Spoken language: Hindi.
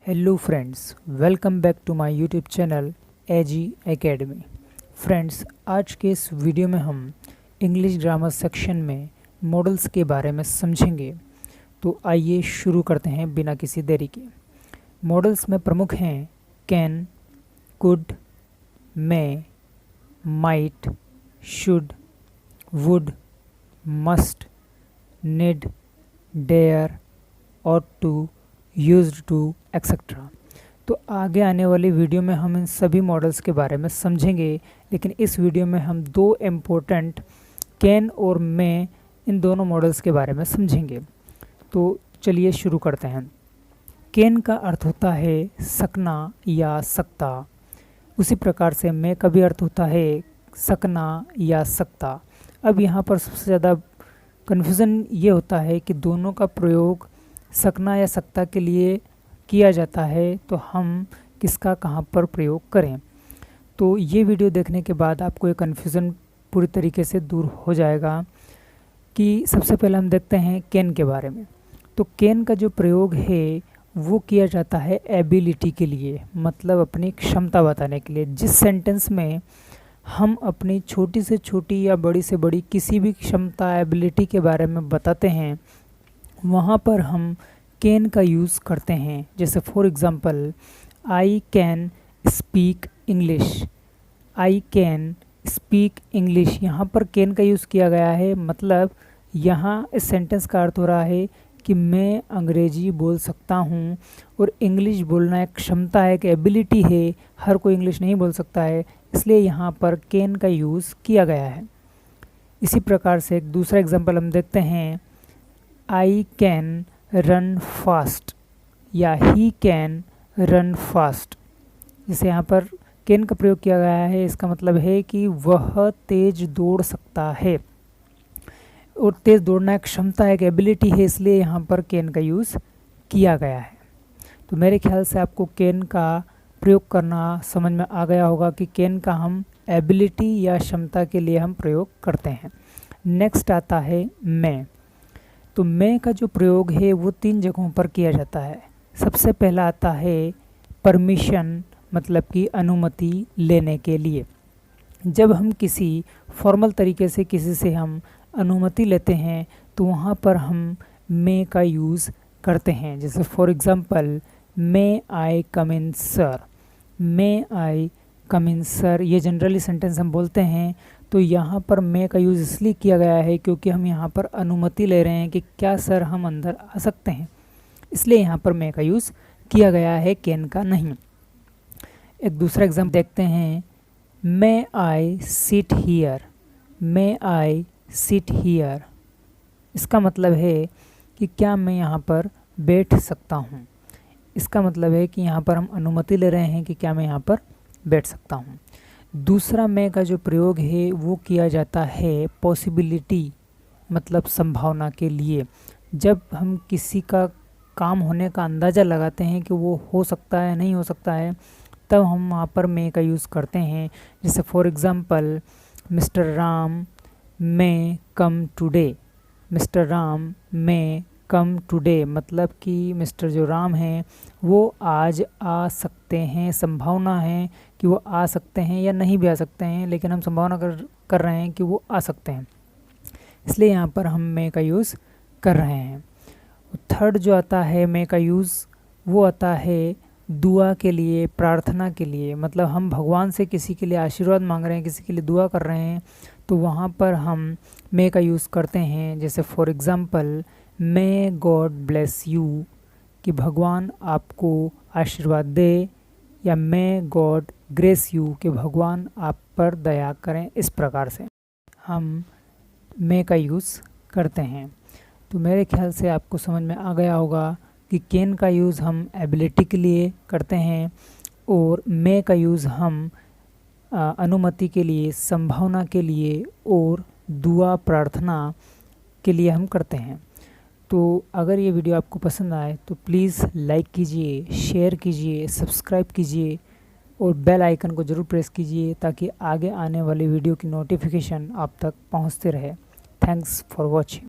Hello friends, welcome back to my YouTube channel A G academy. Friends, आज के इस वीडियो में हम इंग्लिश ग्रामर सेक्शन में मॉडल्स के बारे में समझेंगे। तो आइए शुरू करते हैं बिना किसी देरी के। मॉडल्स में प्रमुख हैं can, could, may, might, should, would, must, need, dare, ought to, used to, etcetera. तो आगे आने वाली वीडियो में हम इन सभी मॉडल्स के बारे में समझेंगे, लेकिन इस वीडियो में हम दो इम्पोर्टेंट कैन और मे इन दोनों मॉडल्स के बारे में समझेंगे। तो चलिए शुरू करते हैं। कैन का अर्थ होता है सकना या सकता। उसी प्रकार से मे का भी अर्थ होता है सकना या सकता। अब यहाँ पर सबसे ज़्यादा कन्फ्यूज़न ये होता है कि दोनों का प्रयोग सकना या सकता के लिए किया जाता है, तो हम किसका कहाँ पर प्रयोग करें। तो ये वीडियो देखने के बाद आपको ये कन्फ्यूज़न पूरी तरीके से दूर हो जाएगा कि सबसे पहले हम देखते हैं कैन के बारे में। तो कैन का जो प्रयोग है वो किया जाता है एबिलिटी के लिए, मतलब अपनी क्षमता बताने के लिए। जिस सेंटेंस में हम अपनी छोटी से छोटी या बड़ी से बड़ी किसी भी क्षमता एबिलिटी के बारे में बताते हैं, वहाँ पर हम कैन का यूज़ करते हैं। जैसे for example, I can speak English. I can speak English, यहाँ पर कैन का यूज़ किया गया है। मतलब यहाँ इस सेंटेंस का अर्थ हो रहा है कि मैं अंग्रेजी बोल सकता हूँ, और इंग्लिश बोलना एक क्षमता है, एक एबिलिटी है। हर कोई इंग्लिश नहीं बोल सकता है, इसलिए यहाँ पर कैन का यूज़ किया गया है। इसी प्रकार से एक दूसरा एग्जाम्पल हम देखते हैं, आई कैन रन फास्ट या ही कैन रन फास्ट। जैसे यहाँ पर कैन का प्रयोग किया गया है, इसका मतलब है कि वह तेज दौड़ सकता है, और तेज दौड़ना एक क्षमता है, एक एबिलिटी है, इसलिए यहाँ पर कैन का यूज़ किया गया है। तो मेरे ख्याल से आपको कैन का प्रयोग करना समझ में आ गया होगा कि कैन का हम एबिलिटी या क्षमता के लिए हम प्रयोग करते हैं। नेक्स्ट आता है मे। तो मे का जो प्रयोग है वो 3 जगहों पर किया जाता है। सबसे पहला आता है परमिशन, मतलब कि अनुमति लेने के लिए। जब हम किसी फॉर्मल तरीके से किसी से हम अनुमति लेते हैं, तो वहाँ पर हम मे का यूज़ करते हैं। जैसे for example, may I come in sir. May I come in sir, ये जनरली सेंटेंस हम बोलते हैं। तो यहाँ पर मे का यूज़ इसलिए किया गया है क्योंकि हम यहाँ पर अनुमति ले रहे हैं कि क्या सर हम अंदर आ सकते हैं, इसलिए यहाँ पर मे का यूज़ किया गया है, कैन का नहीं। एक दूसरा एग्जाम्पल देखते हैं, may I sit here. May I sit here, इसका मतलब है कि क्या मैं यहाँ पर बैठ सकता हूँ। इसका मतलब है कि यहाँ पर हम अनुमति ले रहे हैं कि क्या मैं यहाँ पर बैठ सकता हूँ। दूसरा मे का जो प्रयोग है वो किया जाता है पॉसिबिलिटी, मतलब संभावना के लिए। जब हम किसी का काम होने का अंदाज़ा लगाते हैं कि वो हो सकता है नहीं हो सकता है, तब हम वहाँ पर मे का यूज़ करते हैं। जैसे for example, mister Ram may come today. Mister Ram may come today, मतलब कि मिस्टर जो राम हैं वो आज आ सकते हैं। संभावना है कि वो आ सकते हैं या नहीं भी आ सकते हैं, लेकिन हम संभावना कर रहे हैं कि वो आ सकते हैं, इसलिए यहाँ पर हम मे का यूज़ कर रहे हैं। थर्ड जो आता है मे का यूज़, वो आता है दुआ के लिए, प्रार्थना के लिए। मतलब हम भगवान से किसी के लिए आशीर्वाद मांग रहे हैं, किसी के लिए दुआ कर रहे हैं, तो वहाँ पर हम मे का यूज़ करते हैं। जैसे for example, may God bless you, कि भगवान आपको आशीर्वाद दे, या मे गॉड ग्रेस यू, कि भगवान आप पर दया करें। इस प्रकार से हम मे का यूज़ करते हैं। तो मेरे ख्याल से आपको समझ में आ गया होगा कि कैन का यूज़ हम एबिलिटी के लिए करते हैं, और मे का यूज़ हम अनुमति के लिए, संभावना के लिए और दुआ प्रार्थना के लिए हम करते हैं। तो अगर ये वीडियो आपको पसंद आए तो प्लीज़ लाइक कीजिए, शेयर कीजिए, सब्सक्राइब कीजिए, और बेल आइकन को ज़रूर प्रेस कीजिए ताकि आगे आने वाली वीडियो की नोटिफिकेशन आप तक पहुंचते रहे। Thanks for watching.